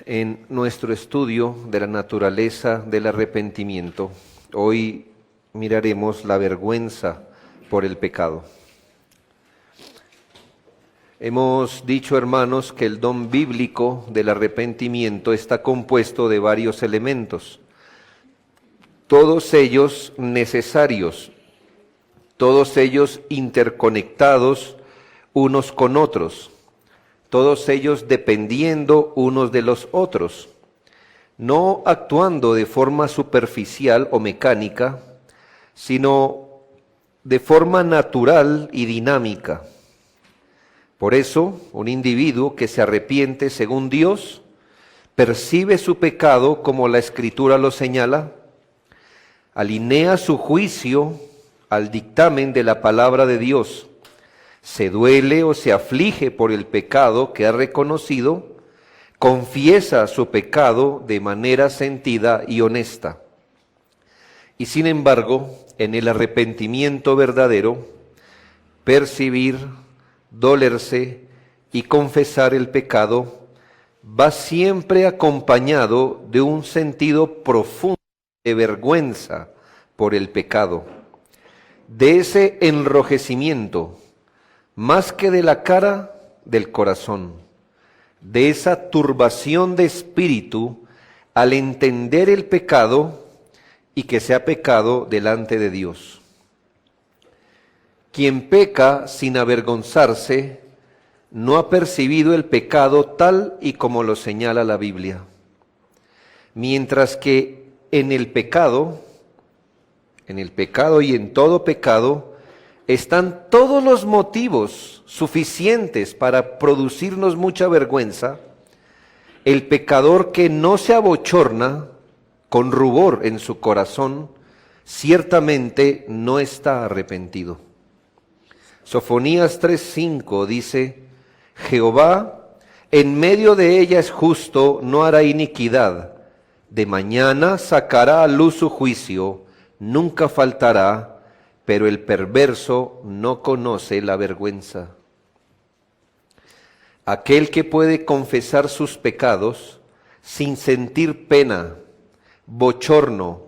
En nuestro estudio de la naturaleza del arrepentimiento, hoy miraremos la vergüenza por el pecado. Hemos dicho, hermanos, que el don bíblico del arrepentimiento está compuesto de varios elementos, todos ellos necesarios, todos ellos interconectados unos con otros, todos ellos dependiendo unos de los otros, no actuando de forma superficial o mecánica, sino de forma natural y dinámica. Por eso, un individuo que se arrepiente según Dios, percibe su pecado como la Escritura lo señala, alinea su juicio al dictamen de la palabra de Dios, se duele o se aflige por el pecado que ha reconocido, confiesa su pecado de manera sentida y honesta. Y sin embargo, en el arrepentimiento verdadero, percibir, dolerse y confesar el pecado va siempre acompañado de un sentido profundo de vergüenza por el pecado, de ese enrojecimiento, más que de la cara, del corazón, de esa turbación de espíritu al entender el pecado y que sea pecado delante de Dios. Quien peca sin avergonzarse no ha percibido el pecado tal y como lo señala la Biblia. Mientras que en el pecado y en todo pecado, están todos los motivos suficientes para producirnos mucha vergüenza, el pecador que no se abochorna con rubor en su corazón, ciertamente no está arrepentido. Sofonías 3:5 dice: Jehová en medio de ella es justo, no hará iniquidad. De mañana sacará a luz su juicio, nunca faltará, pero el perverso no conoce la vergüenza. Aquel que puede confesar sus pecados sin sentir pena, bochorno,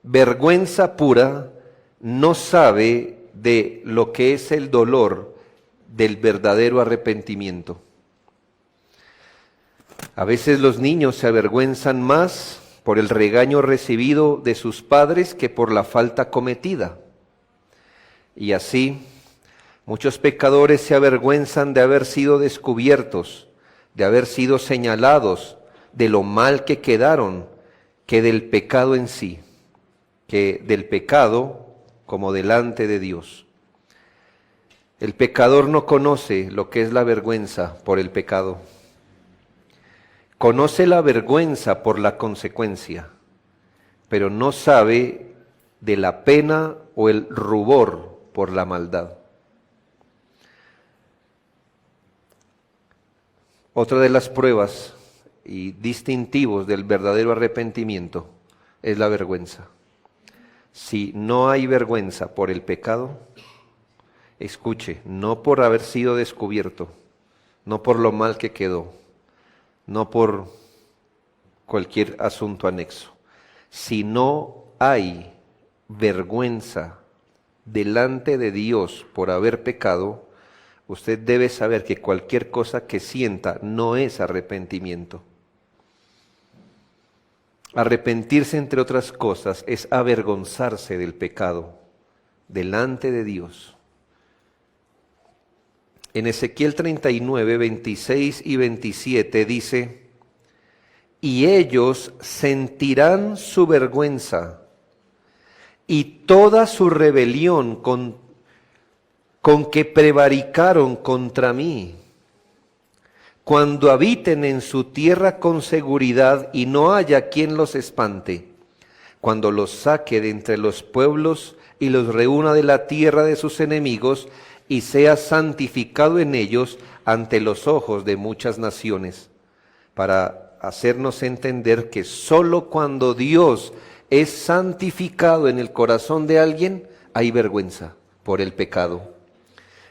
vergüenza pura, no sabe de lo que es el dolor del verdadero arrepentimiento. A veces los niños se avergüenzan más por el regaño recibido de sus padres que por la falta cometida. Y así, muchos pecadores se avergüenzan de haber sido descubiertos, de haber sido señalados, de lo mal que quedaron, que del pecado en sí, que del pecado como delante de Dios. El pecador no conoce lo que es la vergüenza por el pecado. Conoce la vergüenza por la consecuencia, pero no sabe de la pena o el rubor por la maldad. Otra de las pruebas y distintivos del verdadero arrepentimiento es la vergüenza. Si no hay vergüenza por el pecado, escuche, no por haber sido descubierto, no por lo mal que quedó, no por cualquier asunto anexo. Si no hay vergüenza delante de Dios por haber pecado, usted debe saber que cualquier cosa que sienta no es arrepentimiento. Arrepentirse, entre otras cosas, es avergonzarse del pecado delante de Dios. En Ezequiel 39, 26 y 27 dice: y ellos sentirán su vergüenza y toda su rebelión con que prevaricaron contra mí, cuando habiten en su tierra con seguridad y no haya quien los espante, cuando los saque de entre los pueblos y los reúna de la tierra de sus enemigos y sea santificado en ellos ante los ojos de muchas naciones, para hacernos entender que sólo cuando Dios es santificado en el corazón de alguien, hay vergüenza por el pecado.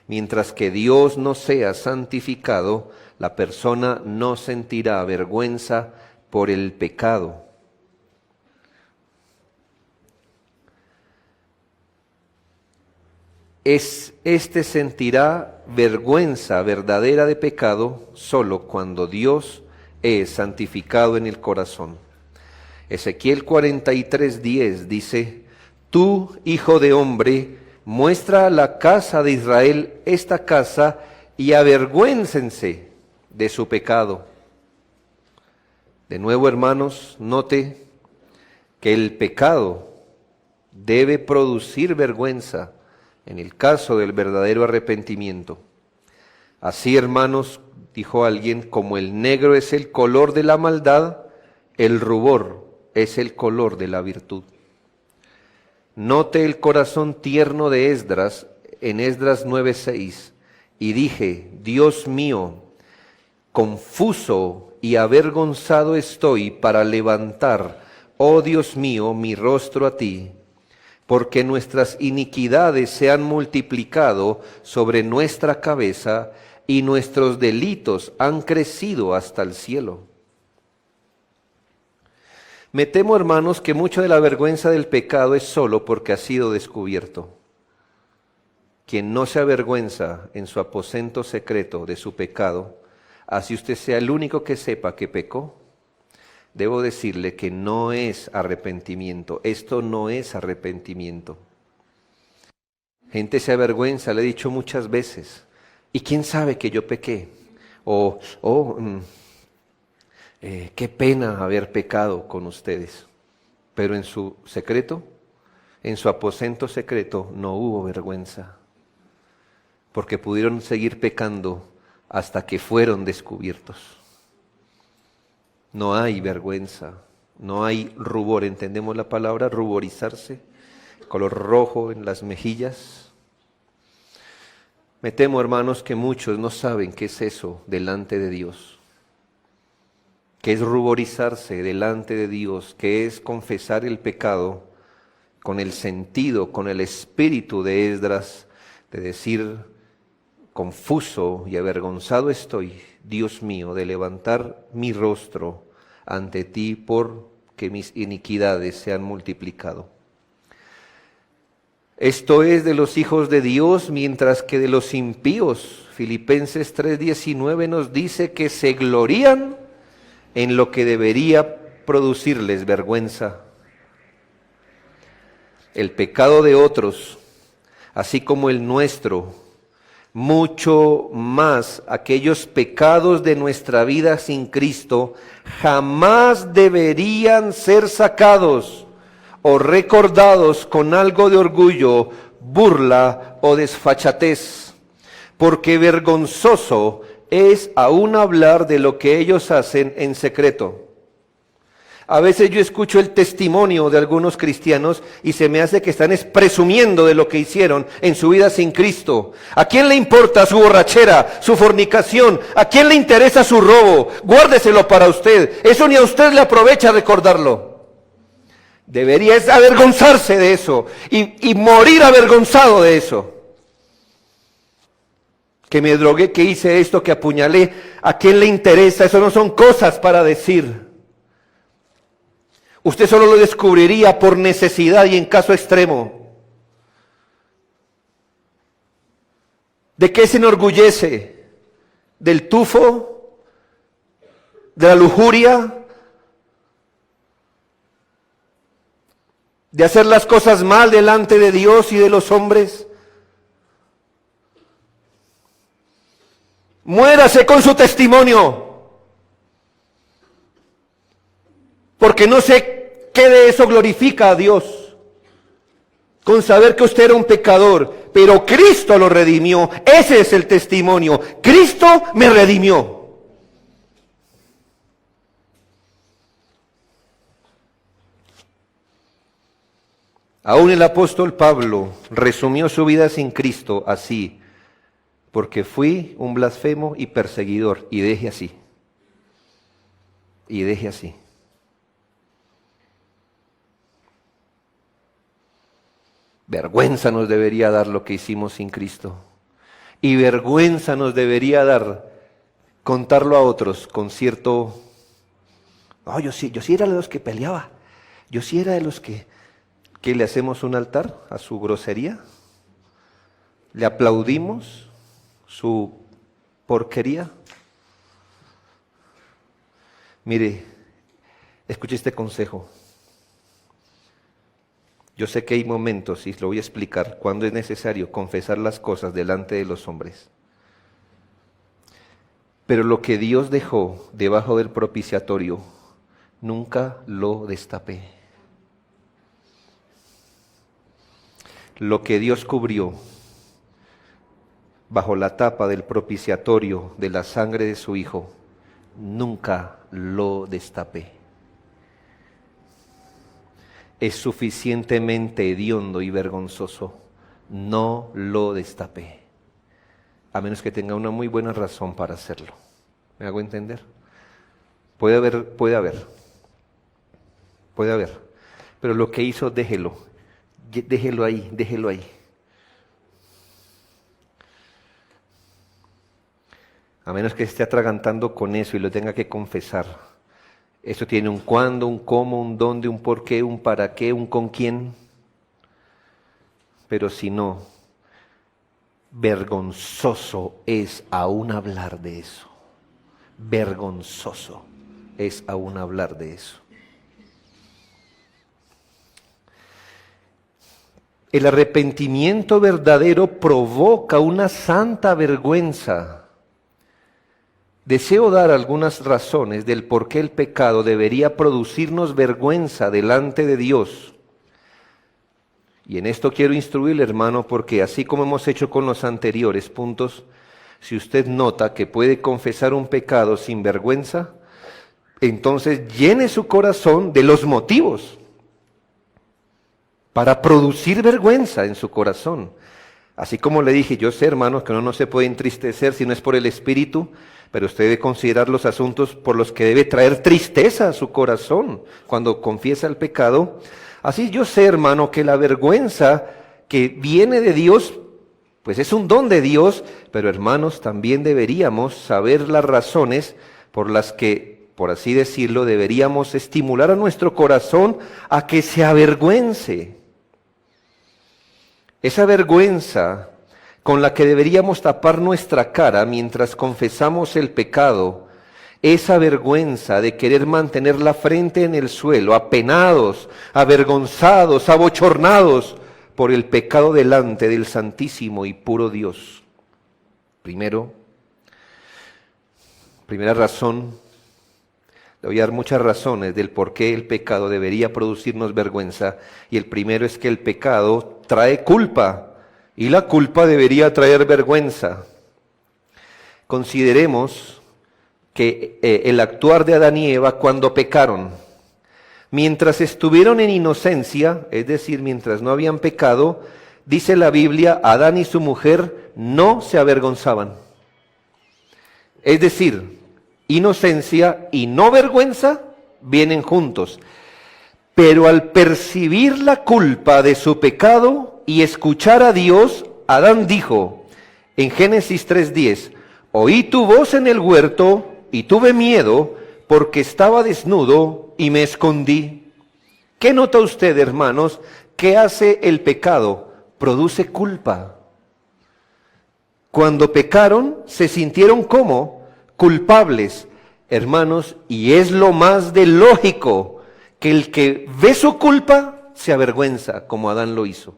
Mientras que Dios no sea santificado, la persona no sentirá vergüenza por el pecado. Este sentirá vergüenza verdadera de pecado solo cuando Dios es santificado en el corazón. Ezequiel 43:10 dice: Tú, hijo de hombre, muestra a la casa de Israel esta casa y avergüéncense de su pecado. De nuevo, hermanos, note que el pecado debe producir vergüenza en el caso del verdadero arrepentimiento. Así, hermanos, dijo alguien, como el negro es el color de la maldad, el rubor es el color de la virtud. Note el corazón tierno de Esdras en Esdras 9:6, y dije: Dios mío, confuso y avergonzado estoy para levantar, oh Dios mío, mi rostro a ti, porque nuestras iniquidades se han multiplicado sobre nuestra cabeza y nuestros delitos han crecido hasta el cielo. Me temo, hermanos, que mucho de la vergüenza del pecado es solo porque ha sido descubierto. Quien no se avergüenza en su aposento secreto de su pecado, así usted sea el único que sepa que pecó, debo decirle que no es arrepentimiento. Esto no es arrepentimiento. Gente se avergüenza, le he dicho muchas veces, ¿y quién sabe que yo pequé? Qué pena haber pecado con ustedes. Pero en su secreto, en su aposento secreto, no hubo vergüenza, porque pudieron seguir pecando hasta que fueron descubiertos. No hay vergüenza, no hay rubor. ¿Entendemos la palabra ruborizarse? Color rojo en las mejillas. Me temo, hermanos, que muchos no saben qué es eso delante de Dios. Qué es ruborizarse delante de Dios, qué es confesar el pecado con el sentido, con el espíritu de Esdras, de decir: confuso y avergonzado estoy, Dios mío, de levantar mi rostro ante ti porque mis iniquidades se han multiplicado. Esto es de los hijos de Dios, mientras que de los impíos, Filipenses 3:19 nos dice que se glorían en lo que debería producirles vergüenza. El pecado de otros, así como el nuestro, mucho más aquellos pecados de nuestra vida sin Cristo, jamás deberían ser sacados o recordados con algo de orgullo, burla o desfachatez, porque vergonzoso es aún hablar de lo que ellos hacen en secreto. A veces yo escucho el testimonio de algunos cristianos y se me hace que están presumiendo de lo que hicieron en su vida sin Cristo. ¿A quién le importa su borrachera, su fornicación? ¿A quién le interesa su robo? Guárdeselo para usted. Eso ni a usted le aprovecha recordarlo. Debería avergonzarse de eso y morir avergonzado de eso. Que me drogué, que hice esto, que apuñalé. ¿A quién le interesa? Eso no son cosas para decir. Usted solo lo descubriría por necesidad y en caso extremo. ¿De qué se enorgullece? ¿Del tufo? ¿De la lujuria? ¿De hacer las cosas mal delante de Dios y de los hombres? Muérase con su testimonio. Porque no sé qué de eso glorifica a Dios. Con saber que usted era un pecador, pero Cristo lo redimió. Ese es el testimonio. Cristo me redimió. Aún el apóstol Pablo resumió su vida sin Cristo así: porque fui un blasfemo y perseguidor. Y deje así. Y deje así. Vergüenza nos debería dar lo que hicimos sin Cristo. Y vergüenza nos debería dar contarlo a otros con cierto No, yo sí era de los que peleaba. Yo sí era de los que le hacemos un altar a su grosería. Le aplaudimos su porquería. Mire, escuche este consejo. Yo sé que hay momentos, y lo voy a explicar, cuando es necesario confesar las cosas delante de los hombres. Pero lo que Dios dejó debajo del propiciatorio, nunca lo destapé. Lo que Dios cubrió bajo la tapa del propiciatorio de la sangre de su Hijo, nunca lo destapé. Es suficientemente hediondo y vergonzoso, no lo destapé, a menos que tenga una muy buena razón para hacerlo. ¿Me hago entender? Puede haber, pero lo que hizo, déjelo ahí. A menos que esté atragantando con eso y lo tenga que confesar. Eso tiene un cuándo, un cómo, un dónde, un por qué, un para qué, un con quién. Pero si no, vergonzoso es aún hablar de eso. Vergonzoso es aún hablar de eso. El arrepentimiento verdadero provoca una santa vergüenza. Deseo dar algunas razones del por qué el pecado debería producirnos vergüenza delante de Dios. Y en esto quiero instruirle, hermano, porque así como hemos hecho con los anteriores puntos, si usted nota que puede confesar un pecado sin vergüenza, entonces llene su corazón de los motivos para producir vergüenza en su corazón. Así como le dije, yo sé, hermanos, que uno no se puede entristecer si no es por el Espíritu, pero usted debe considerar los asuntos por los que debe traer tristeza a su corazón cuando confiesa el pecado. Así yo sé, hermano, que la vergüenza que viene de Dios, pues es un don de Dios, pero hermanos, también deberíamos saber las razones por las que, por así decirlo, deberíamos estimular a nuestro corazón a que se avergüence. Esa vergüenza con la que deberíamos tapar nuestra cara mientras confesamos el pecado, esa vergüenza de querer mantener la frente en el suelo, apenados, avergonzados, abochornados por el pecado delante del Santísimo y puro Dios. Primera razón, le voy a dar muchas razones del por qué el pecado debería producirnos vergüenza, y el primero es que el pecado trae culpa. Y la culpa debería traer vergüenza. Consideremos que el actuar de Adán y Eva cuando pecaron, mientras estuvieron en inocencia, es decir, mientras no habían pecado, dice la Biblia, Adán y su mujer no se avergonzaban. Es decir, inocencia y no vergüenza vienen juntos. Pero al percibir la culpa de su pecado y escuchar a Dios, Adán dijo en Génesis 3:10, oí tu voz en el huerto y tuve miedo porque estaba desnudo y me escondí. ¿Qué nota usted, hermanos? ¿Qué hace el pecado? Produce culpa. Cuando pecaron, se sintieron como culpables, hermanos, y es lo más de lógico que el que ve su culpa se avergüenza, como Adán lo hizo.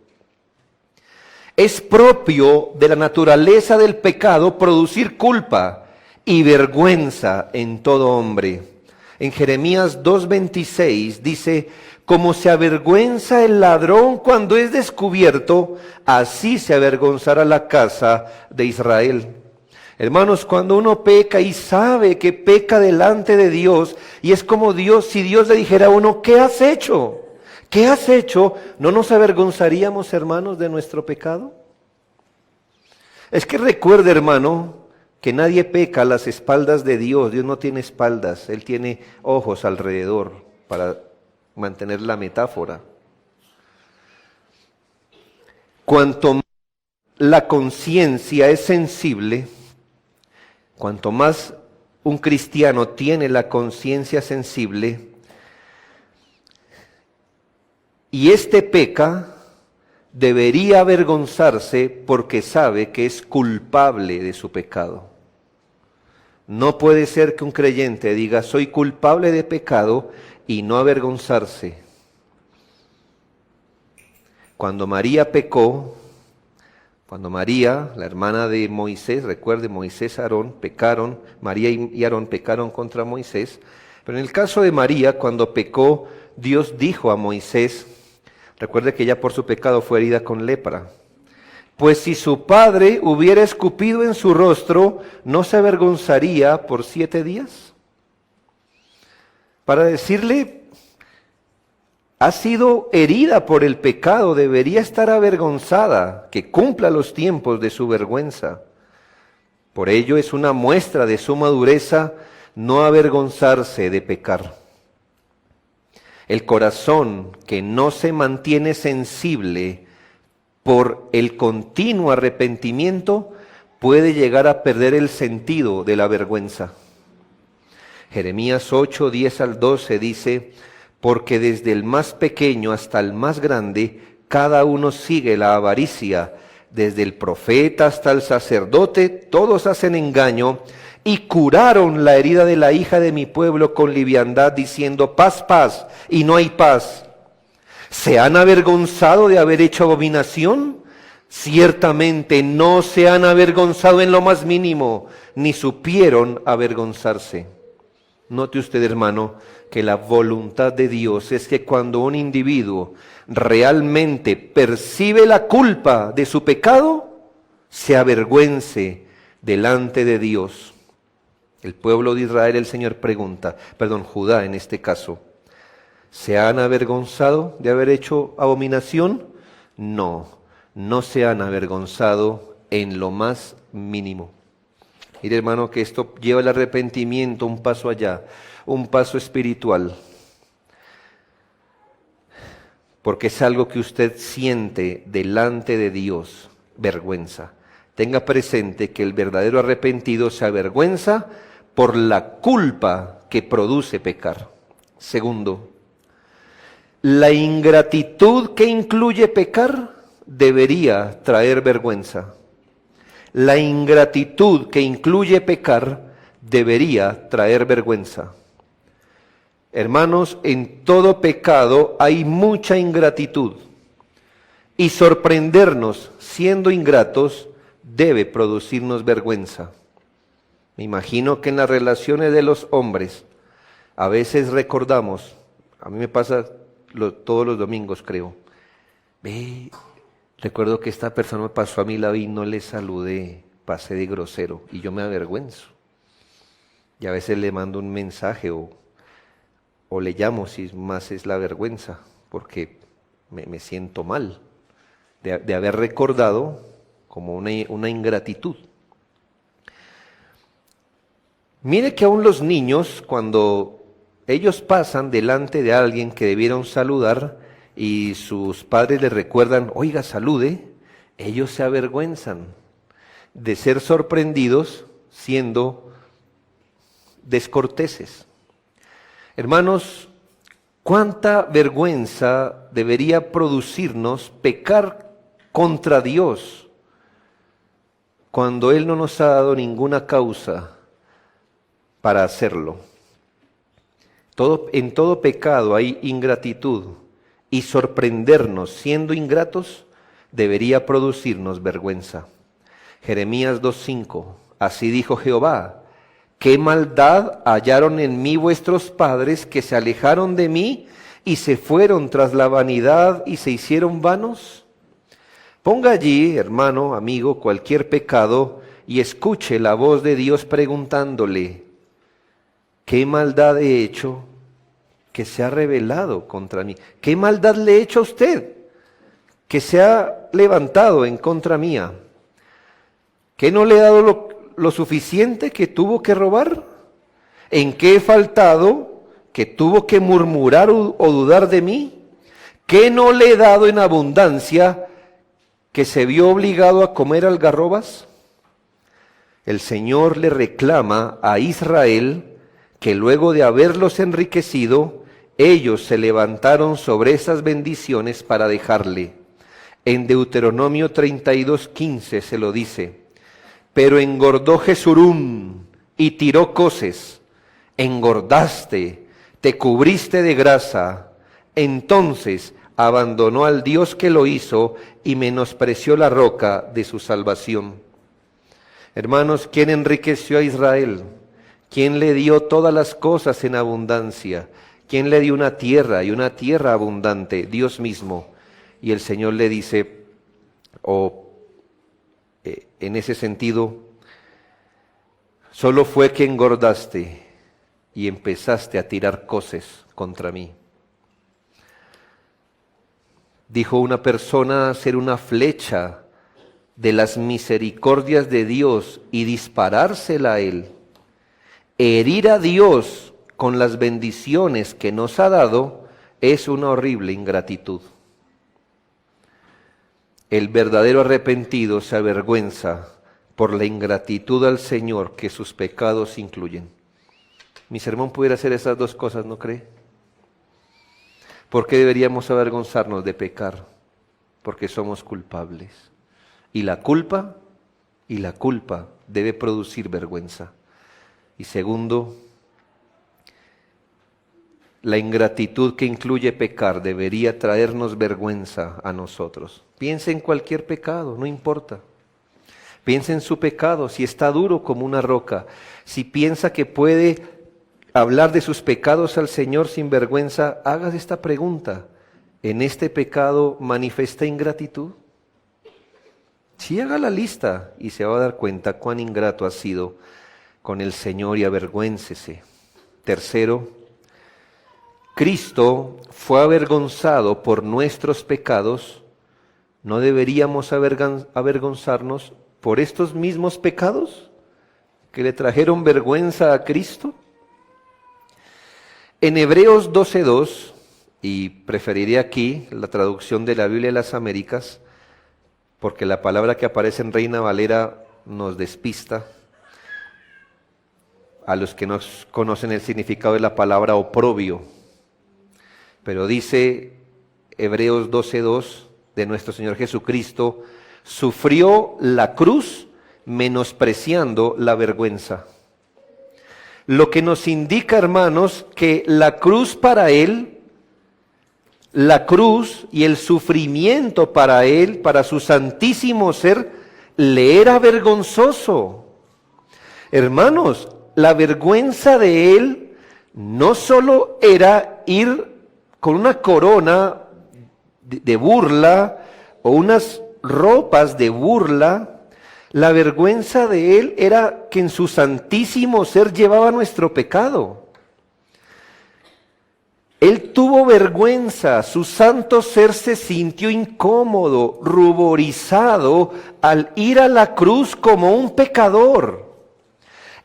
Es propio de la naturaleza del pecado producir culpa y vergüenza en todo hombre. En Jeremías 2:26 dice, como se avergüenza el ladrón cuando es descubierto, así se avergonzará la casa de Israel. Hermanos, cuando uno peca y sabe que peca delante de Dios, y es como Dios, si Dios le dijera a uno, ¿qué has hecho? ¿Qué has hecho? ¿No nos avergonzaríamos, hermanos, de nuestro pecado? Es que recuerde, hermano, que nadie peca a las espaldas de Dios. Dios no tiene espaldas, Él tiene ojos alrededor, para mantener la metáfora. Cuanto más la conciencia es sensible, cuanto más un cristiano tiene la conciencia sensible y peca, debería avergonzarse porque sabe que es culpable de su pecado. No puede ser que un creyente diga, soy culpable de pecado, y no avergonzarse. Cuando María pecó, cuando María, la hermana de Moisés, recuerde, Moisés y Aarón pecaron, María y Aarón pecaron contra Moisés, pero en el caso de María, cuando pecó, Dios dijo a Moisés, recuerde que ella por su pecado fue herida con lepra, pues si su padre hubiera escupido en su rostro, ¿no se avergonzaría por 7 días? Para decirle, ha sido herida por el pecado, debería estar avergonzada, que cumpla los tiempos de su vergüenza. Por ello es una muestra de su madureza no avergonzarse de pecar. El corazón que no se mantiene sensible por el continuo arrepentimiento puede llegar a perder el sentido de la vergüenza. Jeremías 8, 10 al 12 dice, porque desde el más pequeño hasta el más grande, cada uno sigue la avaricia, desde el profeta hasta el sacerdote, todos hacen engaño, y curaron la herida de la hija de mi pueblo con liviandad, diciendo, paz, paz, y no hay paz. ¿Se han avergonzado de haber hecho abominación? Ciertamente no se han avergonzado en lo más mínimo, ni supieron avergonzarse. Note usted, hermano, que la voluntad de Dios es que cuando un individuo realmente percibe la culpa de su pecado, se avergüence delante de Dios. El pueblo de Israel, el Señor pregunta, Judá en este caso, ¿se han avergonzado de haber hecho abominación? No, no se han avergonzado en lo más mínimo. Mire, hermano, que esto lleva el arrepentimiento un paso allá, un paso espiritual, porque es algo que usted siente delante de Dios, vergüenza. Tenga presente que el verdadero arrepentido se avergüenza por la culpa que produce pecar. Segundo, la ingratitud que incluye pecar debería traer vergüenza. La ingratitud que incluye pecar debería traer vergüenza. Hermanos, en todo pecado hay mucha ingratitud, y sorprendernos siendo ingratos debe producirnos vergüenza. Me imagino que en las relaciones de los hombres a veces recordamos, a mí me pasa todos los domingos creo, recuerdo que esta persona me pasó a mi lado y no le saludé, pasé de grosero y yo me avergüenzo. Y a veces le mando un mensaje o le llamo, si más es la vergüenza, porque me siento mal de haber recordado como una ingratitud. Mire que aún los niños, cuando ellos pasan delante de alguien que debieron saludar y sus padres les recuerdan, oiga, salude, ellos se avergüenzan de ser sorprendidos siendo descorteses. Hermanos, ¿cuánta vergüenza debería producirnos pecar contra Dios cuando Él no nos ha dado ninguna causa para hacerlo? En todo pecado hay ingratitud, y sorprendernos siendo ingratos debería producirnos vergüenza. Jeremías 2:5, así dijo Jehová, ¿qué maldad hallaron en mí vuestros padres que se alejaron de mí y se fueron tras la vanidad y se hicieron vanos? Ponga allí, hermano, amigo, cualquier pecado y escuche la voz de Dios preguntándole, ¿qué maldad he hecho que se ha rebelado contra mí? ¿Qué maldad le he hecho a usted que se ha levantado en contra mía? ¿Que no le he dado lo suficiente que tuvo que robar? ¿En qué he faltado que tuvo que murmurar o dudar de mí? ¿Qué no le he dado en abundancia que se vio obligado a comer algarrobas? El Señor le reclama a Israel que luego de haberlos enriquecido, ellos se levantaron sobre esas bendiciones para dejarle. En Deuteronomio 32:15 se lo dice: pero engordó Jesurún y tiró coces, engordaste, te cubriste de grasa. Entonces abandonó al Dios que lo hizo y menospreció la roca de su salvación. Hermanos, ¿quién enriqueció a Israel? ¿Quién le dio todas las cosas en abundancia? ¿Quién le dio una tierra y una tierra abundante? Dios mismo. Y el Señor le dice, en ese sentido, solo fue que engordaste y empezaste a tirar coces contra mí. Dijo una persona ser una flecha de las misericordias de Dios y disparársela a Él. Herir a Dios con las bendiciones que nos ha dado es una horrible ingratitud. El verdadero arrepentido se avergüenza por la ingratitud al Señor que sus pecados incluyen. Mi sermón pudiera hacer esas dos cosas, ¿no cree? ¿Por qué deberíamos avergonzarnos de pecar? Porque somos culpables. Y la culpa debe producir vergüenza. Y segundo, la ingratitud que incluye pecar debería traernos vergüenza a nosotros. Piense en cualquier pecado, no importa. Piense en su pecado, si está duro como una roca, si piensa que puede hablar de sus pecados al Señor sin vergüenza, hágase esta pregunta: ¿en este pecado manifesté ingratitud? Sí, haga la lista y se va a dar cuenta cuán ingrato ha sido con el Señor y avergüéncese. Tercero, Cristo fue avergonzado por nuestros pecados. ¿No deberíamos avergonzarnos por estos mismos pecados que le trajeron vergüenza a Cristo? En Hebreos 12:2, y preferiré aquí la traducción de la Biblia de las Américas, porque la palabra que aparece en Reina Valera nos despista a los que no conocen el significado de la palabra oprobio. Pero dice Hebreos 12:2 de nuestro Señor Jesucristo: sufrió la cruz menospreciando la vergüenza. Lo que nos indica, hermanos, que la cruz para Él, la cruz y el sufrimiento para Él, para su santísimo ser, le era vergonzoso. Hermanos, la vergüenza de Él no solo era ir con una corona de burla o unas ropas de burla. La vergüenza de Él era que en su santísimo ser llevaba nuestro pecado. Él tuvo vergüenza, su santo ser se sintió incómodo, ruborizado al ir a la cruz como un pecador.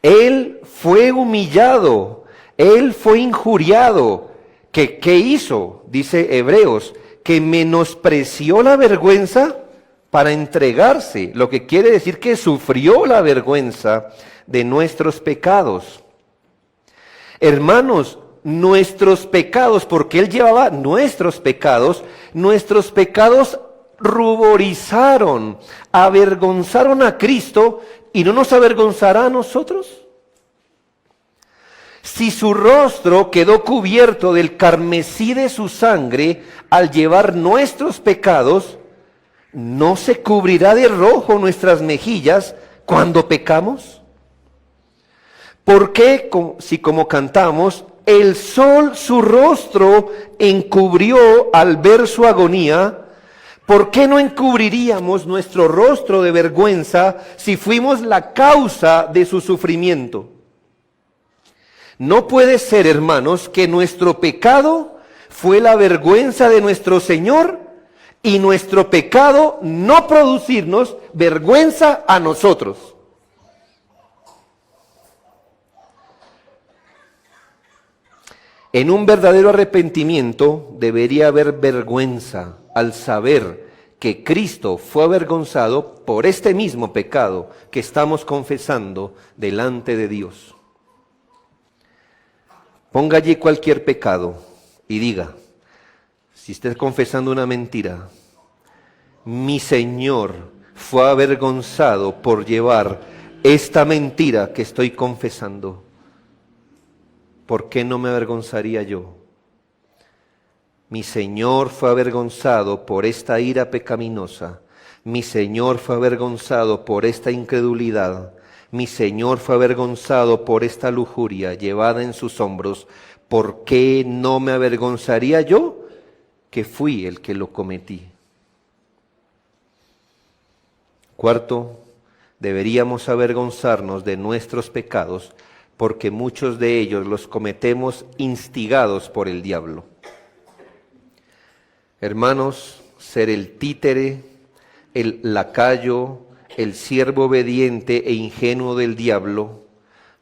Él fue humillado, Él fue injuriado. ¿Qué hizo? Dice Hebreos, que menospreció la vergüenza para entregarse, lo que quiere decir que sufrió la vergüenza de nuestros pecados. Hermanos, nuestros pecados, porque Él llevaba nuestros pecados ruborizaron, avergonzaron a Cristo, y no nos avergonzará a nosotros. Si su rostro quedó cubierto del carmesí de su sangre al llevar nuestros pecados, ¿no se cubrirá de rojo nuestras mejillas cuando pecamos? ¿Por qué, si como cantamos, el sol su rostro encubrió al ver su agonía, por qué no encubriríamos nuestro rostro de vergüenza si fuimos la causa de su sufrimiento? No puede ser, hermanos, que nuestro pecado fue la vergüenza de nuestro Señor y nuestro pecado no producirnos vergüenza a nosotros. En un verdadero arrepentimiento debería haber vergüenza al saber que Cristo fue avergonzado por este mismo pecado que estamos confesando delante de Dios. Ponga allí cualquier pecado y diga, si estés confesando una mentira, mi Señor fue avergonzado por llevar esta mentira que estoy confesando. ¿Por qué no me avergonzaría yo? Mi Señor fue avergonzado por esta ira pecaminosa. Mi Señor fue avergonzado por esta incredulidad. Mi Señor fue avergonzado por esta lujuria llevada en sus hombros. ¿Por qué no me avergonzaría yo, que fui el que lo cometí? Cuarto, deberíamos avergonzarnos de nuestros pecados, porque muchos de ellos los cometemos instigados por el diablo. Hermanos, ser el títere, el lacayo, el siervo obediente e ingenuo del diablo,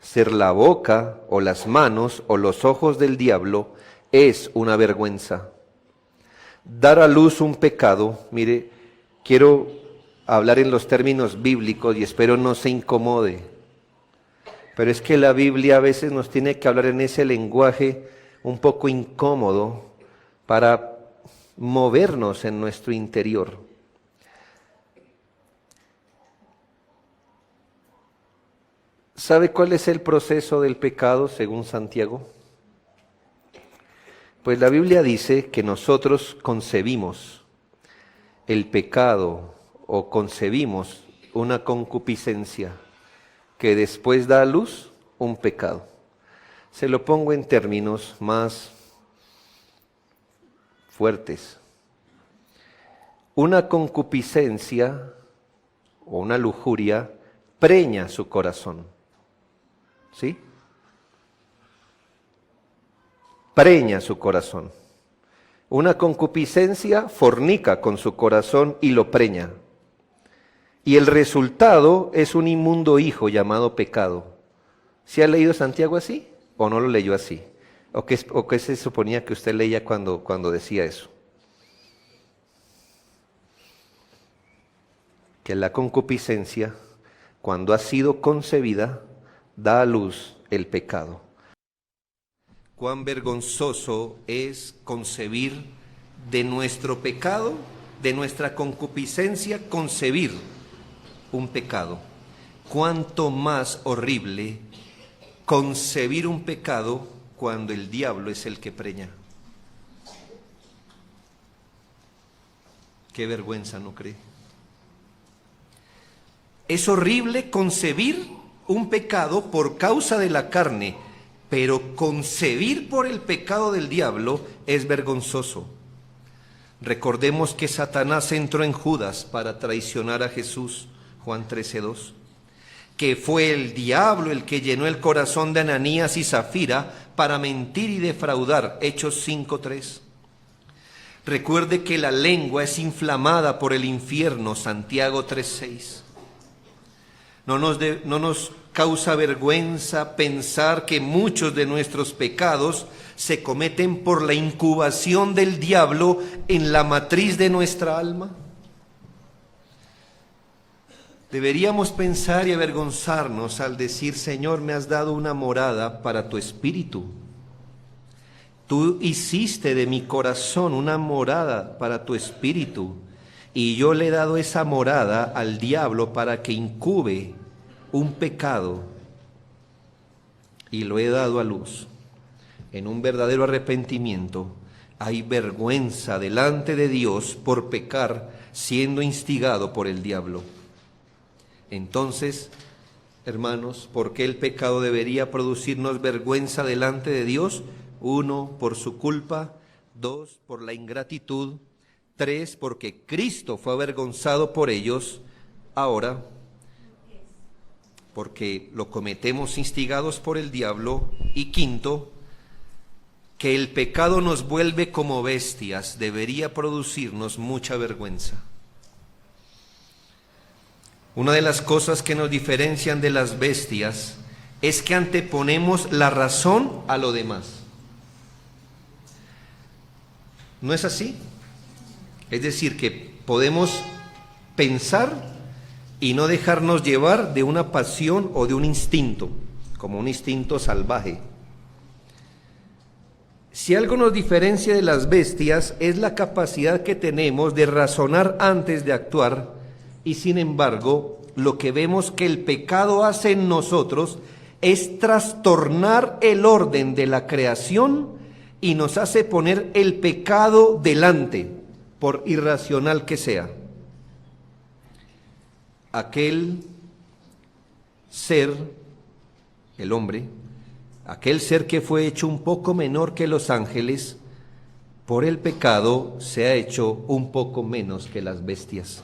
ser la boca o las manos o los ojos del diablo, es una vergüenza. Dar a luz un pecado, mire, quiero hablar en los términos bíblicos y espero no se incomode, pero es que la Biblia a veces nos tiene que hablar en ese lenguaje un poco incómodo para movernos en nuestro interior. ¿Sabe cuál es el proceso del pecado según Santiago? Pues la Biblia dice que nosotros concebimos el pecado o concebimos una concupiscencia que después da a luz un pecado. Se lo pongo en términos más fuertes. Una concupiscencia o una lujuria preña su corazón. ¿Sí? Preña su corazón. Una concupiscencia fornica con su corazón y lo preña. Y el resultado es un inmundo hijo llamado pecado. ¿Sí ha leído Santiago así o no lo leyó así? ¿O qué se suponía que usted leía cuando decía eso? Que la concupiscencia, cuando ha sido concebida, da a luz el pecado. Cuán vergonzoso es concebir de nuestro pecado, de nuestra concupiscencia, concebir un pecado. Cuánto más horrible concebir un pecado cuando el diablo es el que preña. Qué vergüenza, ¿no cree? Es horrible concebir un pecado por causa de la carne, pero concebir por el pecado del diablo es vergonzoso. Recordemos que Satanás entró en Judas para traicionar a Jesús, Juan 13:2, que fue el diablo el que llenó el corazón de Ananías y Zafira para mentir y defraudar, Hechos 5:3. Recuerde que la lengua es inflamada por el infierno, Santiago 3:6. No nos causa vergüenza pensar que muchos de nuestros pecados se cometen por la incubación del diablo en la matriz de nuestra alma. Deberíamos pensar y avergonzarnos al decir: Señor, me has dado una morada para tu espíritu. Tú hiciste de mi corazón una morada para tu espíritu, y yo le he dado esa morada al diablo para que incube un pecado, y lo he dado a luz. En un verdadero arrepentimiento hay vergüenza delante de Dios por pecar siendo instigado por el diablo. Entonces, hermanos, ¿por qué el pecado debería producirnos vergüenza delante de Dios? 1, por su culpa. 2, por la ingratitud. 3, porque Cristo fue avergonzado por ellos. Ahora, porque lo cometemos instigados por el diablo. Y 5, que el pecado nos vuelve como bestias, debería producirnos mucha vergüenza. Una de las cosas que nos diferencian de las bestias es que anteponemos la razón a lo demás. ¿No es así? Es decir, que Podemos pensar y no dejarnos llevar de una pasión o de un instinto, como un instinto salvaje. Si algo nos diferencia de las bestias es la capacidad que tenemos de razonar antes de actuar, y sin embargo, lo que vemos que el pecado hace en nosotros es trastornar el orden de la creación y nos hace poner el pecado delante, por irracional que sea. Aquel ser, el hombre, aquel ser que fue hecho un poco menor que los ángeles, por el pecado se ha hecho un poco menos que las bestias.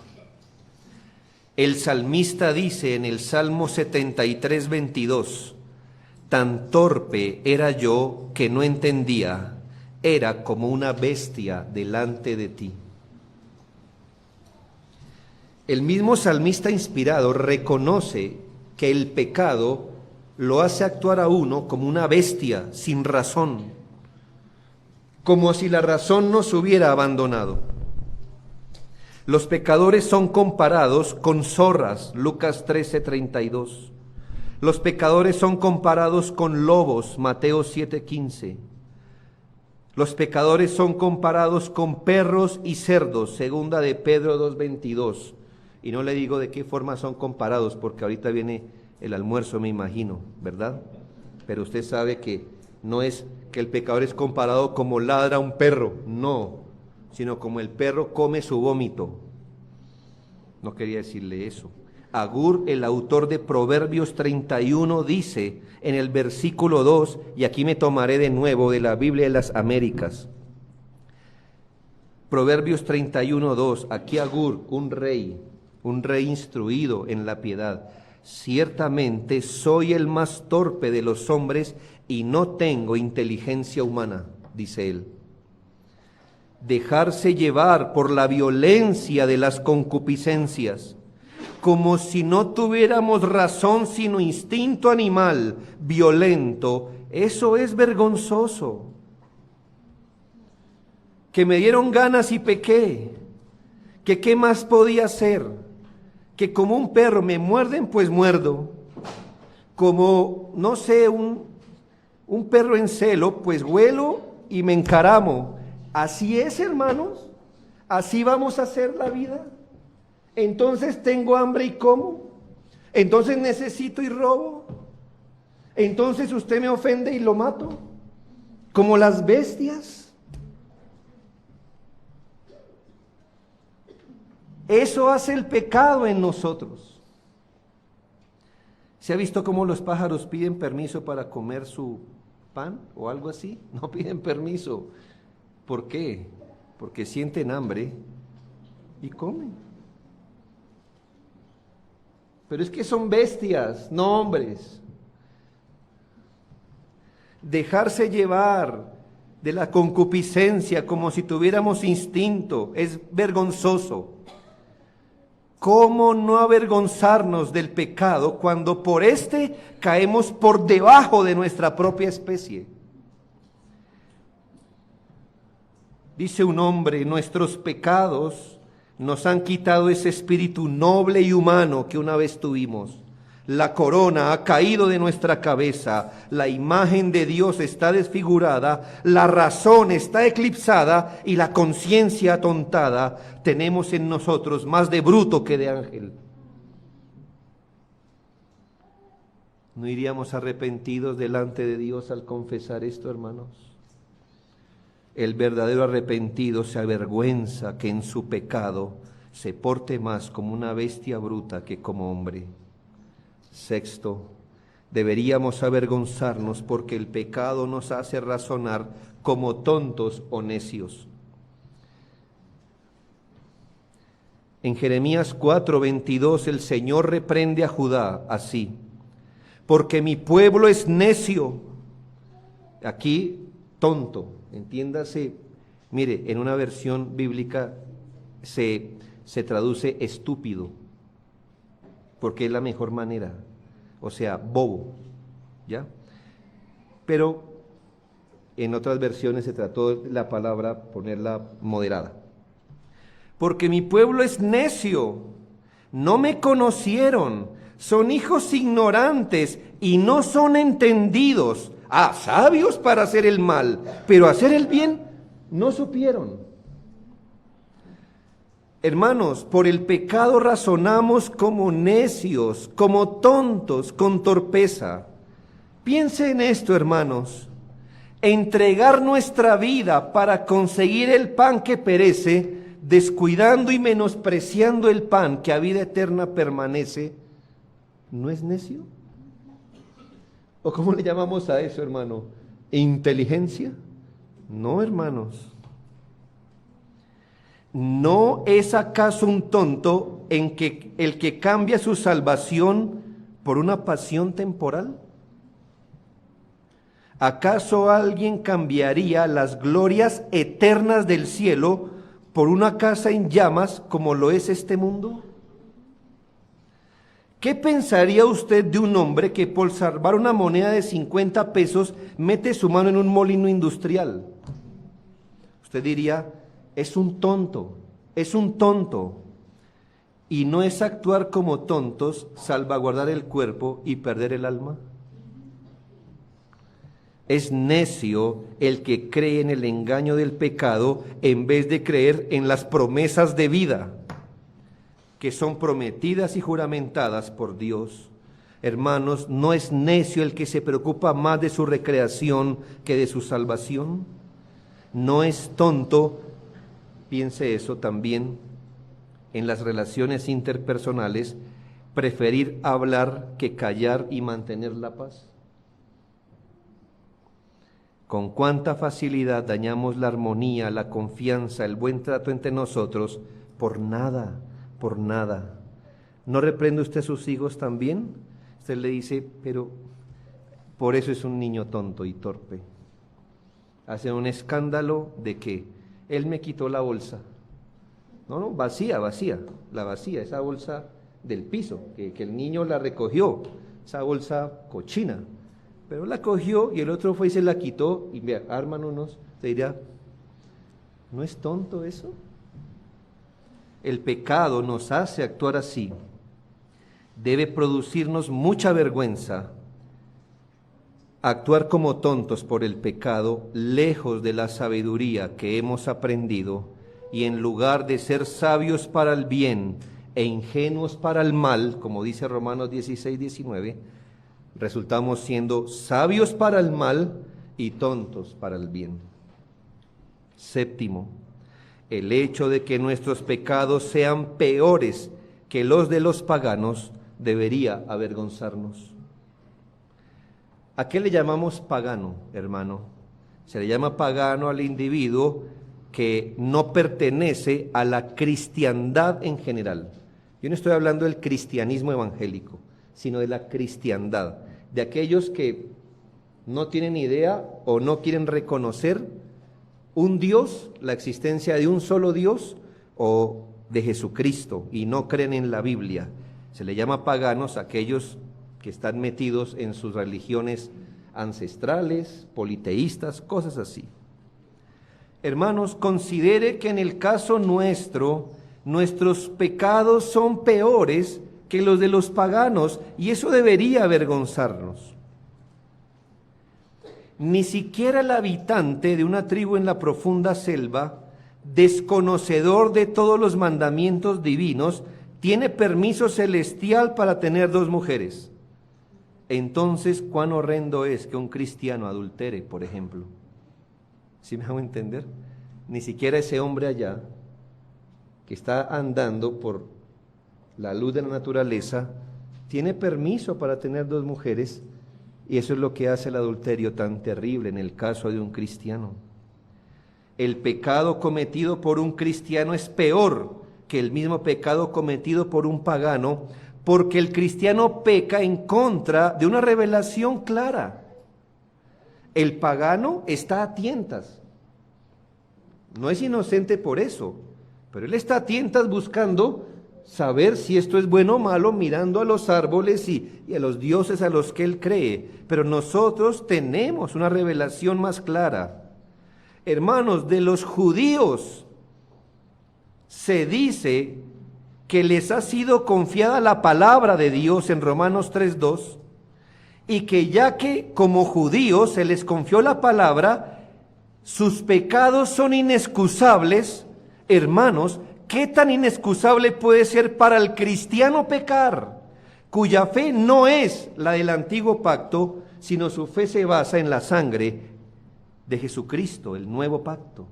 El salmista dice en el Salmo 73, 22, tan torpe era yo que no entendía, era como una bestia delante de ti. El mismo salmista inspirado reconoce que el pecado lo hace actuar a uno como una bestia sin razón, como si la razón nos hubiera abandonado. Los pecadores son comparados con zorras, Lucas 13:32. Los pecadores son comparados con lobos, Mateo 7:15. Los pecadores son comparados con perros y cerdos, segunda de Pedro 2:22. Y no le digo de qué forma son comparados, porque ahorita viene el almuerzo, me imagino, ¿verdad? Pero usted sabe que no es que el pecador es comparado como ladra un perro, no, sino como el perro come su vómito. No quería decirle eso. Agur, el autor de Proverbios 31, dice en el versículo 2, y aquí me tomaré de nuevo de la Biblia de las Américas. Proverbios 31, 2, aquí Agur, un rey instruido en la piedad. Ciertamente soy el más torpe de los hombres y no tengo inteligencia humana, dice él. Dejarse llevar por la violencia de las concupiscencias, como si no tuviéramos razón sino instinto animal violento, eso es vergonzoso. Que me dieron ganas y pequé, que qué más podía hacer, que como un perro me muerden, pues muerdo, como, no sé, un perro en celo, pues huelo y me encaramo. Así es, hermanos, así vamos a hacer la vida. Entonces tengo hambre y como, entonces necesito y robo, entonces usted me ofende y lo mato, como las bestias. Eso hace el pecado en nosotros. ¿Se ha visto cómo los pájaros piden permiso para comer su pan o algo así? No piden permiso. ¿Por qué? Porque sienten hambre y comen. Pero es que son bestias, no hombres. Dejarse llevar de la concupiscencia como si tuviéramos instinto es vergonzoso. ¿Cómo no avergonzarnos del pecado cuando por este caemos por debajo de nuestra propia especie? Dice un hombre, nuestros pecados nos han quitado ese espíritu noble y humano que una vez tuvimos. La corona ha caído de nuestra cabeza, la imagen de Dios está desfigurada, la razón está eclipsada y la conciencia atontada. Tenemos en nosotros más de bruto que de ángel. ¿No iríamos arrepentidos delante de Dios al confesar esto, hermanos? El verdadero arrepentido se avergüenza que en su pecado se porte más como una bestia bruta que como hombre. Sexto, deberíamos avergonzarnos porque el pecado nos hace razonar como tontos o necios. En Jeremías 4:22 el Señor reprende a Judá así: porque mi pueblo es necio. Aquí, tonto, entiéndase, mire, en una versión bíblica se traduce estúpido, porque es la mejor manera, o sea, bobo, ¿ya? Pero en otras versiones se trató la palabra ponerla moderada. porque mi pueblo es necio, no me conocieron, son hijos ignorantes y no son entendidos. Sabios para hacer el mal, pero hacer el bien no supieron. Hermanos, por el pecado razonamos como necios, como tontos, con torpeza. Piense en esto, hermanos. Entregar nuestra vida para conseguir el pan que perece, descuidando y menospreciando el pan que a vida eterna permanece, ¿no es necio? ¿O cómo le llamamos a eso, hermano? ¿Inteligencia? No, hermanos. ¿No es acaso un tonto el que cambia su salvación por una pasión temporal? ¿Acaso alguien cambiaría las glorias eternas del cielo por una casa en llamas como lo es este mundo? ¿Qué pensaría usted de un hombre que por salvar una moneda de 50 pesos mete su mano en un molino industrial? Usted diría, es un tonto, es un tonto. ¿Y no es actuar como tontos, salvaguardar el cuerpo y perder el alma? Es necio el que cree en el engaño del pecado en vez de creer en las promesas de vida que son prometidas y juramentadas por Dios. Hermanos, ¿no es necio el que se preocupa más de su recreación que de su salvación? ¿No es tonto, piense eso también, en las relaciones interpersonales, preferir hablar que callar y mantener la paz? Con cuánta facilidad dañamos la armonía, la confianza, el buen trato entre nosotros por nada, por nada. ¿No reprende usted a sus hijos también? Usted le dice, pero por eso es un niño tonto y torpe. Hace un escándalo de que él me quitó la bolsa. No, vacía, la vacía, esa bolsa del piso, que el niño la recogió, esa bolsa cochina. Pero la cogió y el otro fue y se la quitó y vea, arman unos, te diría, ¿no es tonto eso? El pecado nos hace actuar así. Debe producirnos mucha vergüenza actuar como tontos por el pecado, lejos de la sabiduría que hemos aprendido, y en lugar de ser sabios para el bien e ingenuos para el mal, como dice Romanos 16:19, resultamos siendo sabios para el mal y tontos para el bien. Séptimo, el hecho de que nuestros pecados sean peores que los de los paganos debería avergonzarnos. ¿A qué le llamamos pagano, hermano? Se le llama pagano al individuo que no pertenece a la cristiandad en general. Yo no estoy hablando del cristianismo evangélico, sino de la cristiandad, de aquellos que no tienen idea o no quieren reconocer un Dios, la existencia de un solo Dios o de Jesucristo, y no creen en la Biblia. Se le llama paganos a aquellos que están metidos en sus religiones ancestrales, politeístas, cosas así. Hermanos, considere que en el caso nuestro, nuestros pecados son peores que los de los paganos, y eso debería avergonzarnos. Ni siquiera el habitante de una tribu en la profunda selva, desconocedor de todos los mandamientos divinos, tiene permiso celestial para tener 2 mujeres. Entonces, ¿cuán horrendo es que un cristiano adultere, por ejemplo? ¿Sí me hago entender? Ni siquiera ese hombre allá, que está andando por la luz de la naturaleza, tiene permiso para tener 2 mujeres, y eso es lo que hace el adulterio tan terrible en el caso de un cristiano. El pecado cometido por un cristiano es peor que el mismo pecado cometido por un pagano, porque el cristiano peca en contra de una revelación clara. El pagano está a tientas, no es inocente por eso, pero él está a tientas buscando saber si esto es bueno o malo, mirando a los árboles y a los dioses a los que él cree. Pero nosotros tenemos una revelación más clara. Hermanos, de los judíos se dice que les ha sido confiada la palabra de Dios en Romanos 3:2, y que ya que como judíos se les confió la palabra, sus pecados son inexcusables. Hermanos, ¿qué tan inexcusable puede ser para el cristiano pecar, cuya fe no es la del antiguo pacto, sino su fe se basa en la sangre de Jesucristo, el nuevo pacto?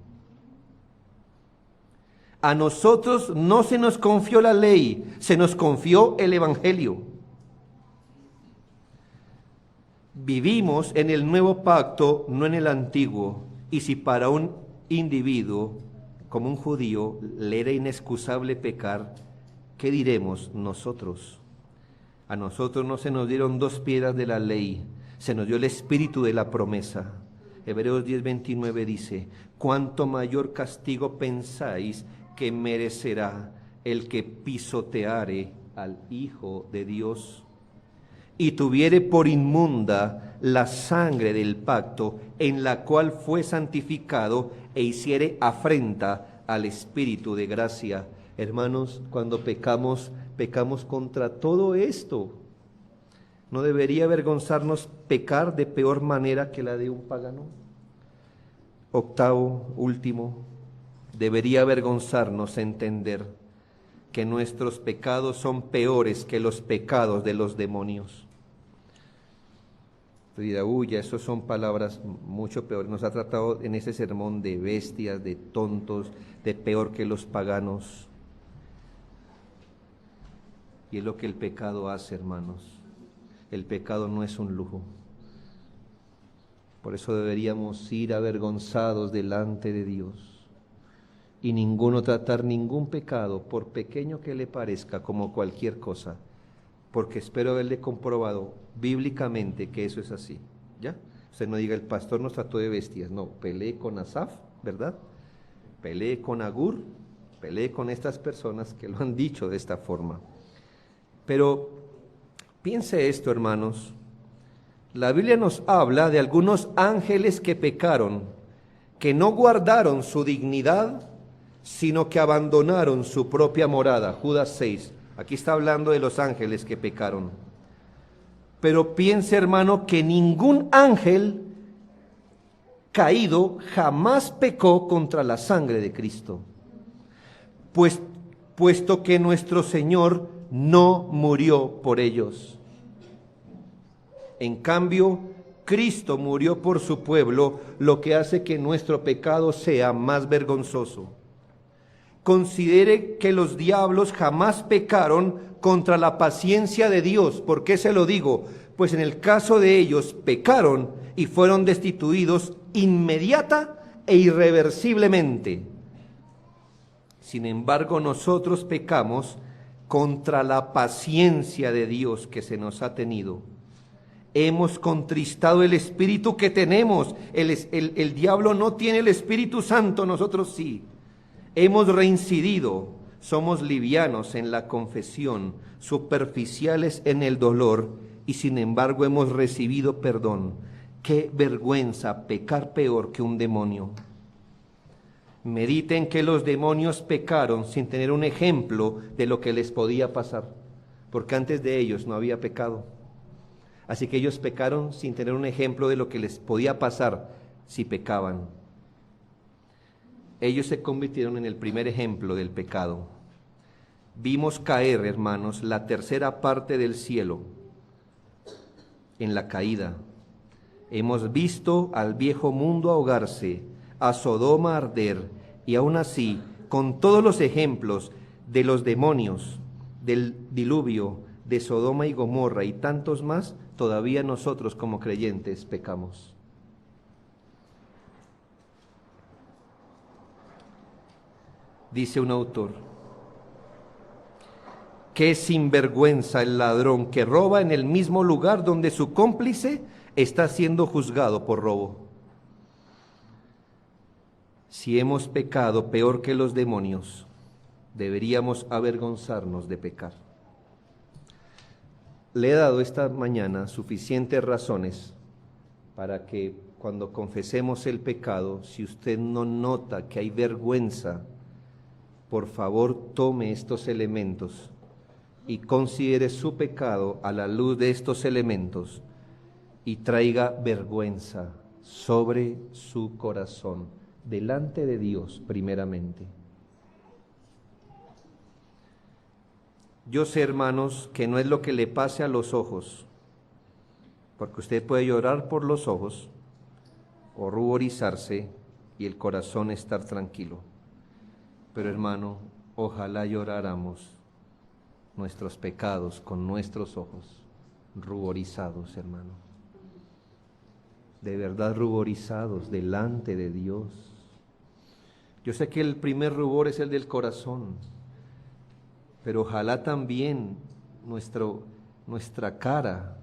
A nosotros no se nos confió la ley, se nos confió el Evangelio. Vivimos en el nuevo pacto, no en el antiguo, y si para un individuo, como un judío, le era inexcusable pecar, ¿qué diremos nosotros? A nosotros no se nos dieron 2 piedras de la ley, se nos dio el espíritu de la promesa. Hebreos 10:29 dice: ¿cuánto mayor castigo pensáis que merecerá el que pisoteare al Hijo de Dios y tuviere por inmunda la sangre del pacto en la cual fue santificado e hiciere afrenta al Espíritu de gracia? Hermanos, cuando pecamos, pecamos contra todo esto. ¿No debería avergonzarnos pecar de peor manera que la de un pagano? Octavo, último, debería avergonzarnos entender que nuestros pecados son peores que los pecados de los demonios. Usted dirá: uy, ya eso son palabras mucho peores. Nos ha tratado en ese sermón de bestias, de tontos, de peor que los paganos. Y es lo que el pecado hace, hermanos. El pecado no es un lujo. Por eso deberíamos ir avergonzados delante de Dios. Y ninguno tratar ningún pecado, por pequeño que le parezca, como cualquier cosa. Porque espero haberle comprobado bíblicamente que eso es así. ¿Ya? Usted no diga: el pastor nos trató de bestias. No, peleé con Asaf, ¿verdad? Peleé con Agur, peleé con estas personas que lo han dicho de esta forma. Pero piense esto, hermanos. La Biblia nos habla de algunos ángeles que pecaron, que no guardaron su dignidad, sino que abandonaron su propia morada. Judas 6. Aquí está hablando de los ángeles que pecaron. Pero piense, hermano, que ningún ángel caído jamás pecó contra la sangre de Cristo, puesto que nuestro Señor no murió por ellos. En cambio, Cristo murió por su pueblo, lo que hace que nuestro pecado sea más vergonzoso. Considere que los diablos jamás pecaron contra la paciencia de Dios. ¿Por qué se lo digo? Pues en el caso de ellos pecaron y fueron destituidos inmediata e irreversiblemente. Sin embargo, nosotros pecamos contra la paciencia de Dios que se nos ha tenido. Hemos contristado el Espíritu que tenemos. El diablo no tiene el Espíritu Santo, nosotros sí. Hemos reincidido, somos livianos en la confesión, superficiales en el dolor, y sin embargo hemos recibido perdón. Qué vergüenza pecar peor que un demonio. Mediten que los demonios pecaron sin tener un ejemplo de lo que les podía pasar, porque antes de ellos no había pecado. Así que ellos pecaron sin tener un ejemplo de lo que les podía pasar si pecaban. Ellos se convirtieron en el primer ejemplo del pecado. Vimos caer, hermanos, la tercera parte del cielo en la caída. Hemos visto al viejo mundo ahogarse, a Sodoma arder, y aún así, con todos los ejemplos de los demonios, del diluvio, de Sodoma y Gomorra y tantos más, todavía nosotros como creyentes pecamos. Dice un autor: qué sinvergüenza el ladrón que roba en el mismo lugar donde su cómplice está siendo juzgado por robo. Si hemos pecado peor que los demonios, deberíamos avergonzarnos de pecar. Le he dado esta mañana suficientes razones para que cuando confesemos el pecado, si usted no nota que hay vergüenza por favor tome estos elementos y considere su pecado a la luz de estos elementos y traiga vergüenza sobre su corazón, delante de Dios primeramente. Yo sé, hermanos, que no es lo que le pase a los ojos, porque usted puede llorar por los ojos o ruborizarse y el corazón estar tranquilo. Pero hermano, ojalá lloráramos nuestros pecados con nuestros ojos ruborizados, hermano. De verdad ruborizados delante de Dios. Yo sé que el primer rubor es el del corazón, pero ojalá también nuestra cara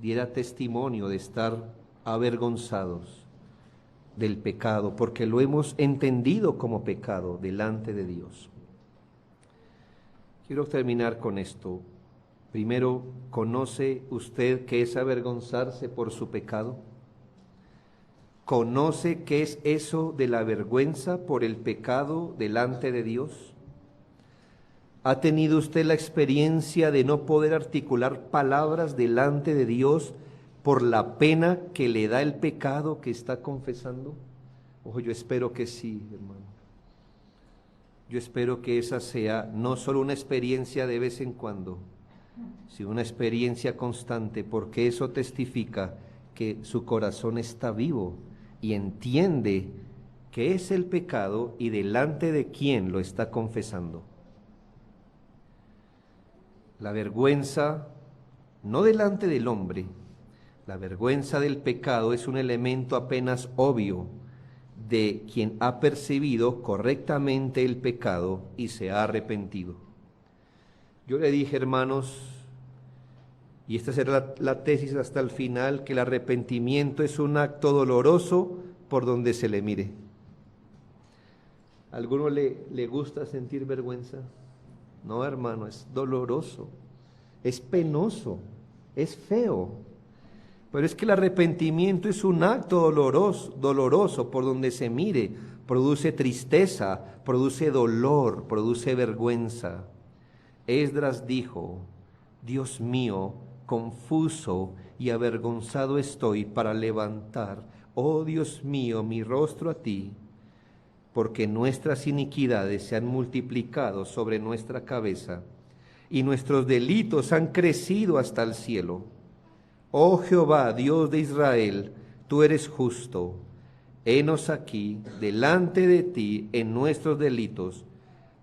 diera testimonio de estar avergonzados del pecado, porque lo hemos entendido como pecado delante de Dios. Quiero terminar con esto. Primero, ¿conoce usted qué es avergonzarse por su pecado? ¿Conoce qué es eso de la vergüenza por el pecado delante de Dios? ¿Ha tenido usted la experiencia de no poder articular palabras delante de Dios por la pena que le da el pecado que está confesando? Ojo, yo espero que sí, hermano. Yo espero que esa sea no solo una experiencia de vez en cuando, sino una experiencia constante, porque eso testifica que su corazón está vivo y entiende qué es el pecado y delante de quién lo está confesando. La vergüenza, no delante del hombre, la vergüenza del pecado es un elemento apenas obvio de quien ha percibido correctamente el pecado y se ha arrepentido. Yo le dije, hermanos, y esta será la tesis hasta el final, que el arrepentimiento es un acto doloroso por donde se le mire. ¿A alguno le gusta sentir vergüenza? No, hermano, es doloroso, es penoso, es feo. Pero es que el arrepentimiento es un acto doloroso por donde se mire, produce tristeza, produce dolor, produce vergüenza. Esdras dijo, Dios mío, confuso y avergonzado estoy para levantar, oh Dios mío, mi rostro a ti, porque nuestras iniquidades se han multiplicado sobre nuestra cabeza y nuestros delitos han crecido hasta el cielo. Oh Jehová, Dios de Israel, tú eres justo. Henos aquí, delante de ti, en nuestros delitos,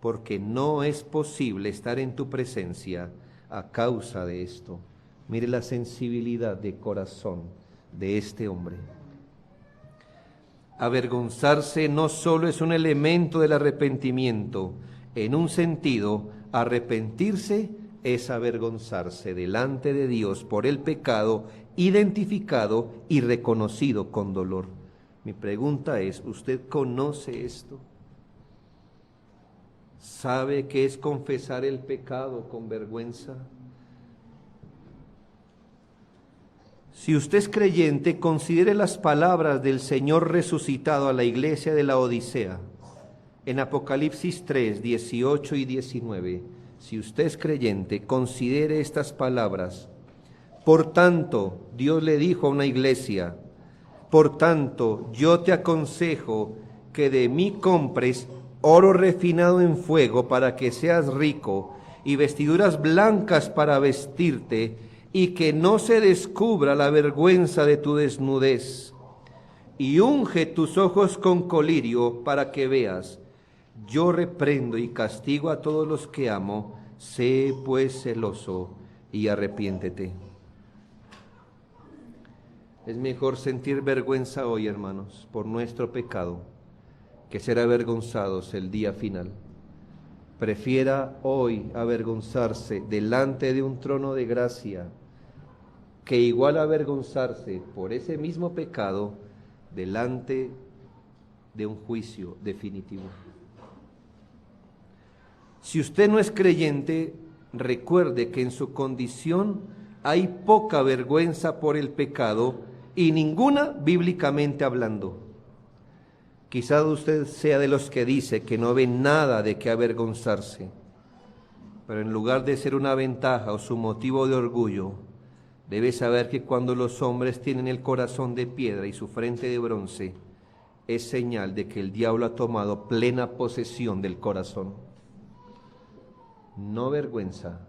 porque no es posible estar en tu presencia a causa de esto. Mire la sensibilidad de corazón de este hombre. Avergonzarse no solo es un elemento del arrepentimiento, en un sentido, arrepentirse es avergonzarse delante de Dios por el pecado identificado y reconocido con dolor. Mi pregunta es, ¿usted conoce esto? ¿Sabe qué es confesar el pecado con vergüenza? Si usted es creyente, considere las palabras del Señor resucitado a la iglesia de la Odisea, en Apocalipsis 3, 18 y 19. Si usted es creyente, considere estas palabras. Por tanto, Dios le dijo a una iglesia, por tanto, yo te aconsejo que de mí compres oro refinado en fuego para que seas rico, y vestiduras blancas para vestirte, y que no se descubra la vergüenza de tu desnudez. Y unge tus ojos con colirio para que veas. Yo reprendo y castigo a todos los que amo, sé pues celoso y arrepiéntete. Es mejor sentir vergüenza hoy, hermanos, por nuestro pecado, que ser avergonzados el día final. Prefiera hoy avergonzarse delante de un trono de gracia, que igual avergonzarse por ese mismo pecado delante de un juicio definitivo. Si usted no es creyente, recuerde que en su condición hay poca vergüenza por el pecado y ninguna bíblicamente hablando. Quizás usted sea de los que dice que no ve nada de qué avergonzarse, pero en lugar de ser una ventaja o su motivo de orgullo, debe saber que cuando los hombres tienen el corazón de piedra y su frente de bronce, es señal de que el diablo ha tomado plena posesión del corazón. No vergüenza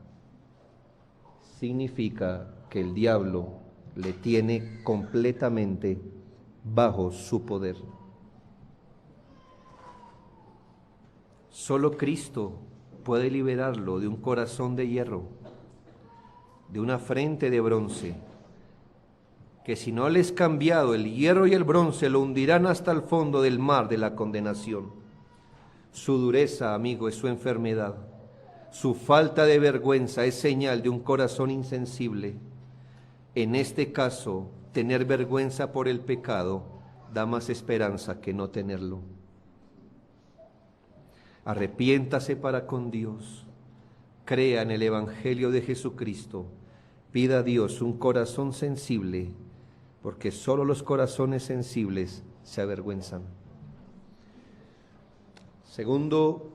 significa que el diablo le tiene completamente bajo su poder. Solo Cristo puede liberarlo de un corazón de hierro, de una frente de bronce, que si no le es cambiado el hierro y el bronce lo hundirán hasta el fondo del mar de la condenación. Su dureza, amigo, es su enfermedad. Su falta de vergüenza es señal de un corazón insensible. En este caso, tener vergüenza por el pecado da más esperanza que no tenerlo. Arrepiéntase para con Dios, crea en el Evangelio de Jesucristo, pida a Dios un corazón sensible, porque solo los corazones sensibles se avergüenzan. Segundo,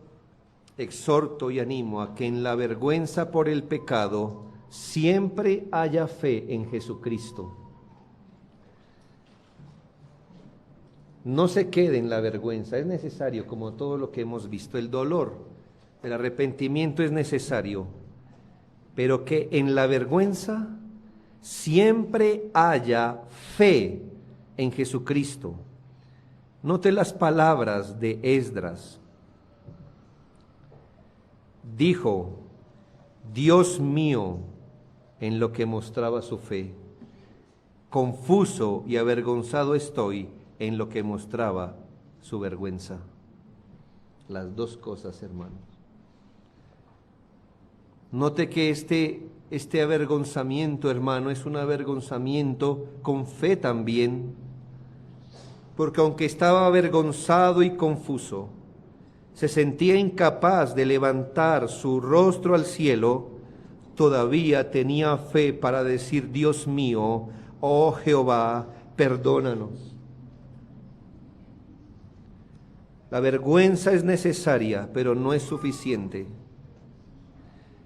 exhorto y animo a que en la vergüenza por el pecado siempre haya fe en Jesucristo. No se quede en la vergüenza, es necesario, como todo lo que hemos visto, el dolor, el arrepentimiento es necesario, pero que en la vergüenza siempre haya fe en Jesucristo. Note las palabras de Esdras. Dijo, Dios mío, en lo que mostraba su fe, confuso y avergonzado estoy en lo que mostraba su vergüenza. Las dos cosas, hermanos. Note que este avergonzamiento, hermano, es un avergonzamiento con fe también, porque aunque estaba avergonzado y confuso, se sentía incapaz de levantar su rostro al cielo, todavía tenía fe para decir, Dios mío, oh Jehová, perdónanos. La vergüenza es necesaria, pero no es suficiente.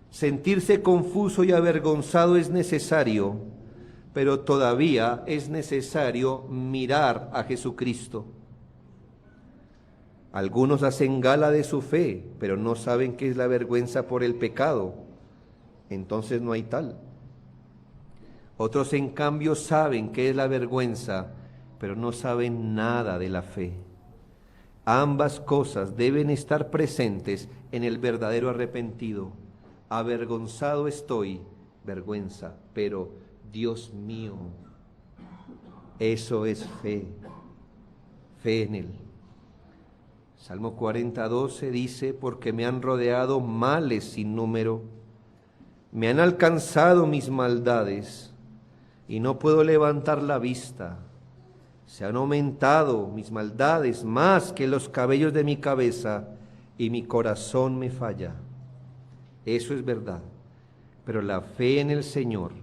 Sentirse confuso y avergonzado es necesario, pero todavía es necesario mirar a Jesucristo. Algunos hacen gala de su fe, pero no saben qué es la vergüenza por el pecado. Entonces no hay tal. Otros en cambio saben qué es la vergüenza, pero no saben nada de la fe. Ambas cosas deben estar presentes en el verdadero arrepentido. Avergonzado estoy, vergüenza, pero Dios mío, eso es fe, fe en Él. Salmo 40:12 dice, porque me han rodeado males sin número, me han alcanzado mis maldades y no puedo levantar la vista. Se han aumentado mis maldades más que los cabellos de mi cabeza y mi corazón me falla. Eso es verdad, pero la fe en el Señor,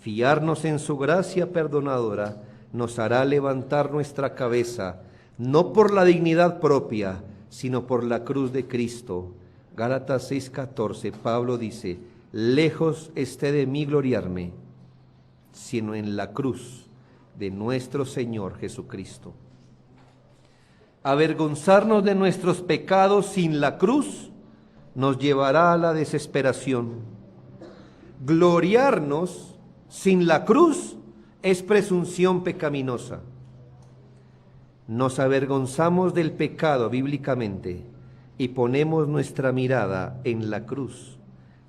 fiarnos en su gracia perdonadora, nos hará levantar nuestra cabeza, no por la dignidad propia, sino por la cruz de Cristo. Gálatas 6:14, Pablo dice, lejos esté de mí gloriarme, sino en la cruz de nuestro Señor Jesucristo. Avergonzarnos de nuestros pecados sin la cruz nos llevará a la desesperación. Gloriarnos sin la cruz es presunción pecaminosa. Nos avergonzamos del pecado bíblicamente y ponemos nuestra mirada en la cruz,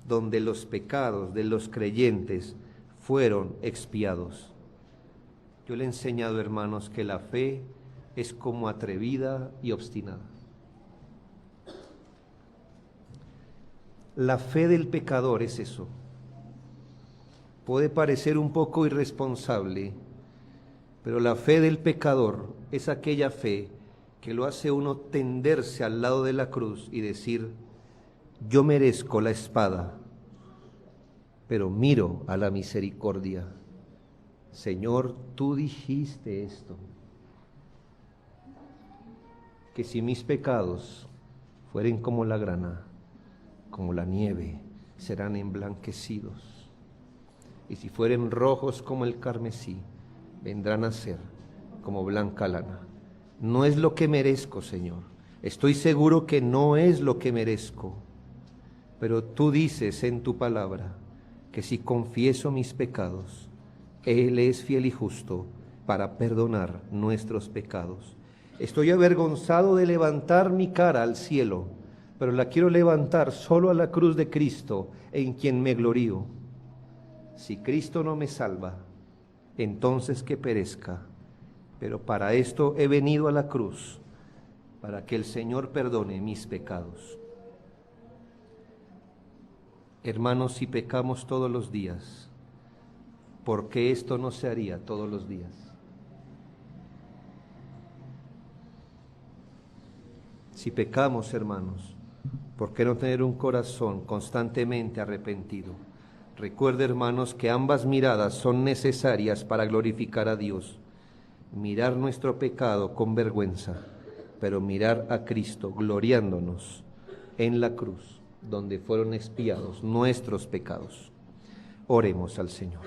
donde los pecados de los creyentes fueron expiados. Yo le he enseñado, hermanos, que la fe es como atrevida y obstinada. La fe del pecador es eso. Puede parecer un poco irresponsable, pero la fe del pecador es aquella fe que lo hace uno tenderse al lado de la cruz y decir, yo merezco la espada, pero miro a la misericordia. Señor, tú dijiste esto. que si mis pecados fueren como la grana, como la nieve, serán emblanquecidos. Y si fueren rojos como el carmesí, vendrán a ser como blanca lana. No es lo que merezco, Señor. Estoy seguro que no es lo que merezco. Pero tú dices en tu palabra que si confieso mis pecados, Él es fiel y justo para perdonar nuestros pecados. Estoy avergonzado de levantar mi cara al cielo, pero la quiero levantar solo a la cruz de Cristo, en quien me glorío. Si Cristo no me salva, entonces que perezca. Pero para esto he venido a la cruz, para que el Señor perdone mis pecados. Hermanos, si pecamos todos los días, ¿por qué esto no se haría todos los días? Si pecamos, hermanos, ¿por qué no tener un corazón constantemente arrepentido? Recuerde, hermanos, que ambas miradas son necesarias para glorificar a Dios. Mirar nuestro pecado con vergüenza, pero mirar a Cristo gloriándonos en la cruz, donde fueron expiados nuestros pecados. Oremos al Señor.